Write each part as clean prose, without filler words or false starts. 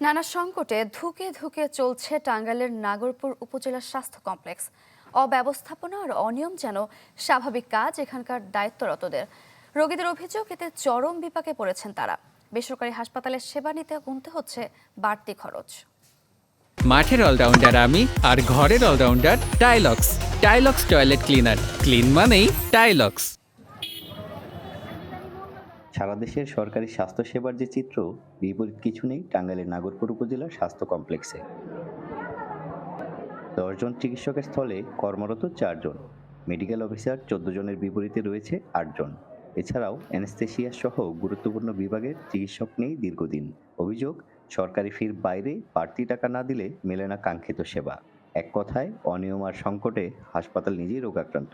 নানা সংকটে ধুঁকে ধুঁকে চলছে টাঙ্গাইলের নাগরপুর উপজেলার স্বাস্থ্য কমপ্লেক্স। অব্যবস্থাপনা আর অনিয়ম যেন স্বাভাবিক কাজ এখানকার দায়িত্বরতদের। রোগীদের অভিযোগ, এতে চরম বিপাকে পড়েছেন তারা। বেসরকারি হাসপাতালের সেবা নিতে গুনতে হচ্ছে বাড়তি খরচ। মাঠের অলরাউন্ডার আমি, আর ঘরের allrounder Tilex. Tilex toilet cleaner, clean মানেই টাইলক্স। সারা দেশের সরকারি স্বাস্থ্যসেবার যে চিত্র, বিপরীত কিছু নেই টাঙ্গাইলের নাগরপুর উপজেলার স্বাস্থ্য কমপ্লেক্সে। 10 জন চিকিৎসকের স্থলে কর্মরত 4 জন, মেডিকেল অফিসার 14 জনের বিপরীতে রয়েছে 8 জন। এছাড়াও অ্যানেস্থেশিয়া সহ গুরুত্বপূর্ণ বিভাগের চিকিৎসক নেই দীর্ঘদিন। অভিযোগ, সরকারি ফির বাইরে বাড়তি টাকা না দিলে মেলে না কাঙ্ক্ষিত সেবা। এক কথায়, অনিয়ম আর সংকটে হাসপাতাল নিজেই রোগাক্রান্ত।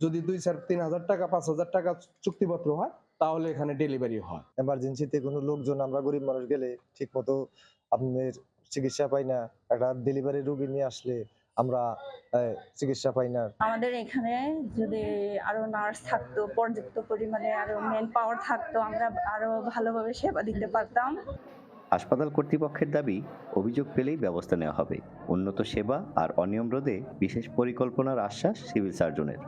যদি 2-3 হাজার টাকা 5,000 টাকা চুক্তিপত্র হয় তাহলে এখানে ডেলিভারি হয়। এমার্জেন্সিতে কোনো লোকজন, আমরা গরিব মানুষ গেলে ঠিক মতো আপনার চিকিৎসা পাই না। একটা ডেলিভারি রোগী নিয়ে আসলে আমরা চিকিৎসা পাই না। আমাদের এখানে যদি আরো নার্স থাকতো, পর্যাপ্ত পরিমাণে আরো ম্যান পাওয়ার থাকতো, আমরা আরো ভালোভাবে সেবা দিতে পারতাম। হাসপাতাল কর্তৃপক্ষের দাবি, অভিযোগ পেলেই ব্যবস্থা নেওয়া হবে। উন্নত সেবা আর অনিয়ম রোধে বিশেষ পরিকল্পনার আশ্বাস সিভিল সার্জনের।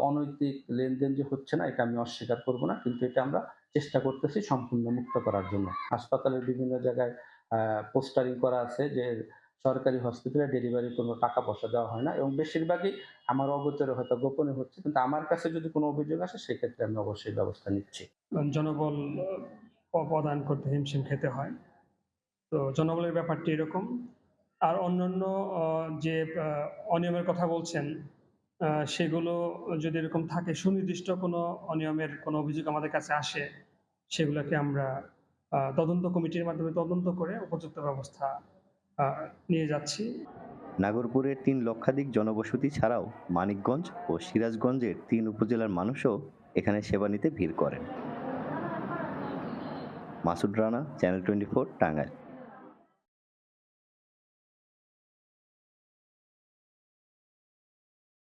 অনৈতিক লেনদেন যে হচ্ছে না, এটা আমি অস্বীকার করব না, কিন্তু এটা আমরা চেষ্টা করতেছি সম্পূর্ণ মুক্ত করার জন্য। হাসপাতালের বিভিন্ন জায়গায় পোস্টারিং করা আছে যে সরকারি হসপিটালে ডেলিভারি কোনো টাকা পয়সা দেওয়া হয় না, এবং বেশিরভাগই আমার অগোচরে হয়তো গোপনে হচ্ছে, কিন্তু আমার কাছে যদি কোনো অভিযোগ আসে সেক্ষেত্রে আমি অবশ্যই ব্যবস্থা নিচ্ছি। জনবল প্রদান করতে হিমশিম খেতে হয়, তো জনবলের ব্যাপারটি এরকম। আর অন্যান্য যে অনিয়মের কথা বলছেন, সেগুলো যদি এরকম থাকে, সুনির্দিষ্ট কোনো অনিয়মের কোনো অভিযোগ আমাদের কাছে আসে, সেগুলোকে আমরা তদন্ত কমিটির মাধ্যমে তদন্ত করে উপযুক্ত ব্যবস্থা নিয়ে যাচ্ছি। নাগরপুরের 3 লক্ষাধিক জনবসতি ছাড়াও মানিকগঞ্জ ও সিরাজগঞ্জের 3 উপজেলার মানুষও এখানে সেবা নিতে ভিড় করেন। মাসুদ রানা, চ্যানেল 24, টাঙ্গাইল।